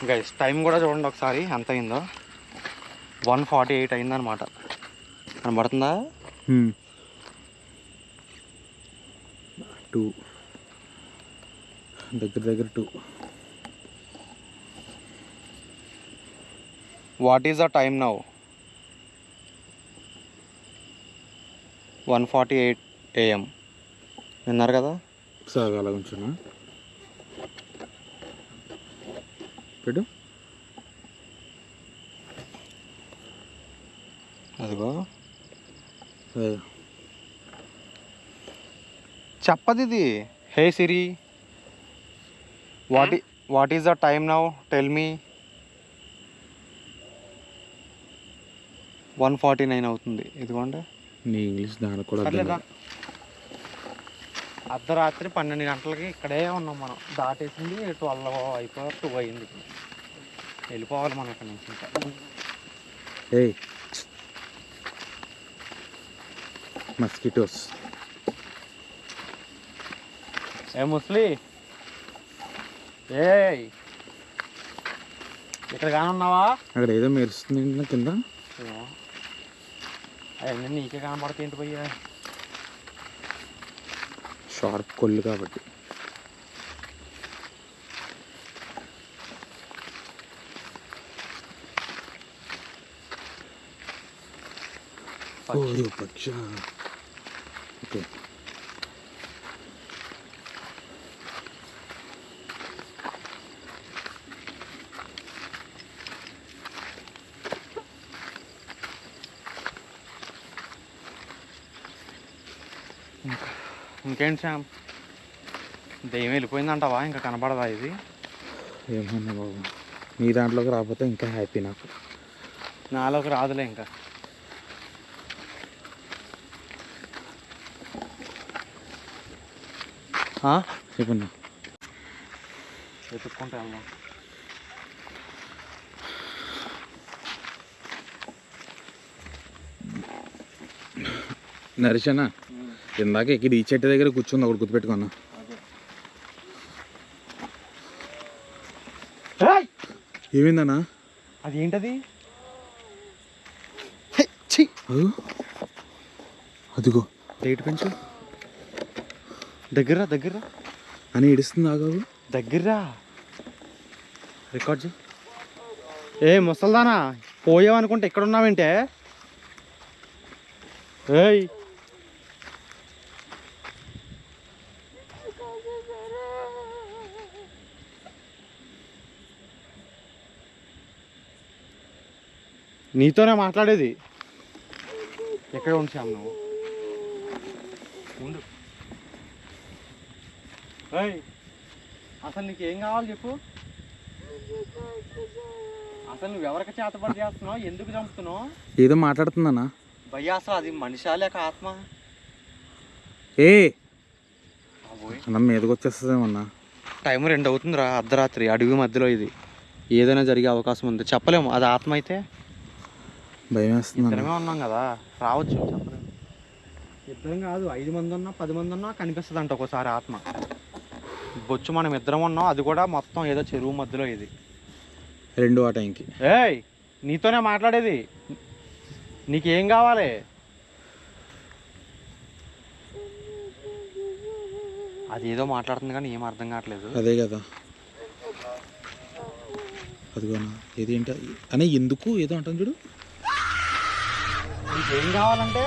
గైస్ టైం కూడా చూడండి ఒకసారి ఎంత అయిందో. 1:48 అయిందనమాట. కనబడుతుందా? 2 దగ్గర 2. What is the time now? 1:48 AM. విన్నారు కదా? సార్ అలా ఉంచున్నా పెట్టు. అదిగో అదే. చెప్పది ఇది. Hey Siri, what is the time now? Tell me. 1:49 అవుతుంది. ఇదిగోండి. నీ ఇంగ్లీష్ దానికి కూడా అర్థం పర్లేదా? కాదు. అర్ధరాత్రి 12 గంటలకి ఇక్కడే ఉన్నాం మనం. దాటేసింది 12 అయిపోయి 2 అయింది. వెళ్ళిపోవాలి మనం ఇక్కడ నుంచి. ఇంకా ఏయ్ మస్కిటోస్. ఏ ముస్లి, ఏయ్ ఇక్కడ కానున్నావా? అక్కడ ఏదో మెరుస్తుంది కింద. అవన్నీ నీకే కనపడతాయి ఏంటి పోయా? షార్ప్ కొల్లు కాబట్టి. పక్ష. ఓకే. ఇంకేంటి శ్యామ్, దెయ్యం వెళ్ళిపోయిందంటావా? ఇంకా కనపడదా ఇది? ఏమన్నా బాబు, నీ దాంట్లోకి రాకపోతే ఇంకా హ్యాపీ నాకు. నాలోకి రాదులే ఇంకా. చెప్పండి. వెతుక్కుంటా వెళ్దాం. నరిశనా ఇందాక ఇక్కడ ఈ చెట్టు దగ్గర కూర్చుంది, ఒకటి గుర్తుపెట్టుకున్నా. ఏమైందన్నా? అది ఏంటది? అదిగో లైట్ పెంచు. దగ్గర అని ఏడుస్తుంది. ఆగావు. దగ్గర రికార్డ్ చేయి. ఏ ముసల్దానా, పోయావనుకుంటే ఇక్కడ ఉన్నావేంటే? ఏయ్ నీతోనే మాట్లాడేది. ఎక్కడ ఉంచాము నువ్వు? ఉండు. ఏయ్ అసలు నీకు ఏం కావాలి చెప్పు. అసలు నువ్వు ఎవరికి చేతపడి చేస్తున్నావు? ఎందుకు చంపుతున్నావు? ఏదో మాట్లాడుతుందన్నా. భయ్యా అసలు అది మనిషా లేక ఆత్మ? అన్న మీదకి వచ్చేస్తుందేమన్నా. టైం 2 అవుతుందిరా, అర్ధరాత్రి. అడవి మధ్యలో ఇది. ఏదైనా జరిగే అవకాశం ఉంది, చెప్పలేము. అది ఆత్మ అయితే భయం వేస్తుంది. ఇద్దరమే ఉన్నాం కదా, రావచ్చు. చెప్పలేము. ఇద్దరం కాదు, 5 మంది ఉన్నా 10 మంది ఉన్నా కనిపిస్తుంది అంట ఒకసారి ఆత్మ. బొచ్చు మనం ఇద్దరం ఉన్నాం, అది కూడా మొత్తం ఏదో చెరువు మధ్యలో ఇది. 2 ఆ టైంకి. ఏయ్ నీతోనే మాట్లాడేది. నీకేం కావాలి? అది ఏదో మాట్లాడుతుంది కానీ ఏం అర్థం కావట్లేదు. అదే కదా. అదిగోనా ఏది ఏంట అని ఎందుకు ఏదో అంటాను చూడు. నీకేం కావాలంటే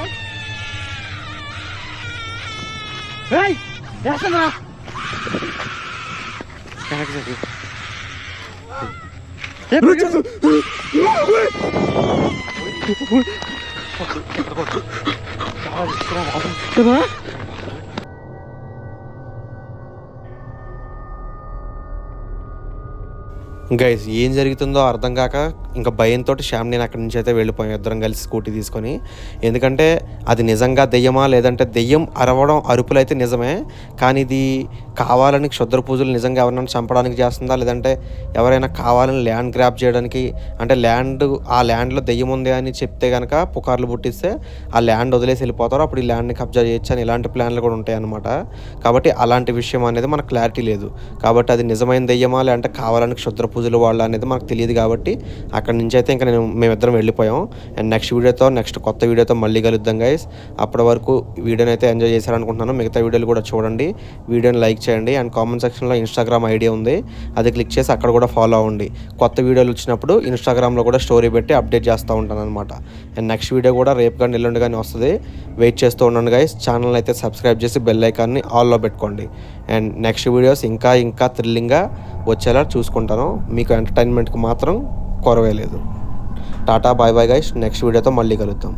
గైస్ ఏం జరుగుతుందో అర్థం కాక ఇంకా భయంతో శ్యామ్ నేను అక్కడి నుంచి అయితే వెళ్ళిపోయాం, ఇద్దరం కలిసి స్కూటీ తీసుకొని. ఎందుకంటే అది నిజంగా దెయ్యమా లేదంటే దెయ్యం అరవడం అరుపులు అయితే నిజమే, కానీ ఇది కావాలని క్షుద్ర పూజలు నిజంగా ఎవరైనా చంపడానికి చేస్తుందా లేదంటే ఎవరైనా కావాలని ల్యాండ్ గ్రాప్ చేయడానికి, అంటే ఆ ల్యాండ్లో దెయ్యం ఉంది అని చెప్తే కనుక పుకార్లు పుట్టిస్తే ఆ ల్యాండ్ వదిలేసి వెళ్ళిపోతారు, అప్పుడు ఈ ల్యాండ్ని కబ్జా చేయొచ్చు అని ఇలాంటి ప్లాన్లు కూడా ఉంటాయి అన్నమాట. కాబట్టి అలాంటి విషయం అనేది మనకు క్లారిటీ లేదు. కాబట్టి అది నిజమైన దెయ్యమా లేదంటే కావాలని క్షుద్ర పూజలు వాళ్ళు అనేది మనకు తెలియదు. కాబట్టి అక్కడి నుంచి అయితే ఇంకా మేమిద్దరం వెళ్ళిపోయాం. అండ్ నెక్స్ట్ కొత్త వీడియోతో మళ్ళీ కలుద్దాం గైస్. అప్పటి వరకు వీడియోని అయితే ఎంజాయ్ చేశారనుకుంటున్నాను. మిగతా వీడియోలు కూడా చూడండి, వీడియోని లైక్ చేయండి. అండ్ కామెంట్ సెక్షన్లో ఇన్స్టాగ్రామ్ ఐడి ఉంది, అది క్లిక్ చేసి అక్కడ కూడా ఫాలో అవ్వండి. కొత్త వీడియోలు వచ్చినప్పుడు ఇన్స్టాగ్రామ్లో కూడా స్టోరీ పెట్టి అప్డేట్ చేస్తూ ఉంటాను అనమాట. అండ్ నెక్స్ట్ వీడియో కూడా రేపు కానీ ఎల్లుండి కానీ వస్తుంది, వెయిట్ చేస్తూ ఉండండి గైస్. ఛానల్ అయితే సబ్స్క్రైబ్ చేసి బెల్ ఐకాన్ని ఆల్లో పెట్టుకోండి. అండ్ నెక్స్ట్ వీడియోస్ ఇంకా థ్రిల్లింగ్గా వచ్చేలా చూసుకుంటాను. మీకు ఎంటర్టైన్మెంట్కి మాత్రం కొరవే లేదు. Tata bye bye guys. Next వీడియోతో మళ్ళీ కలుద్దాం.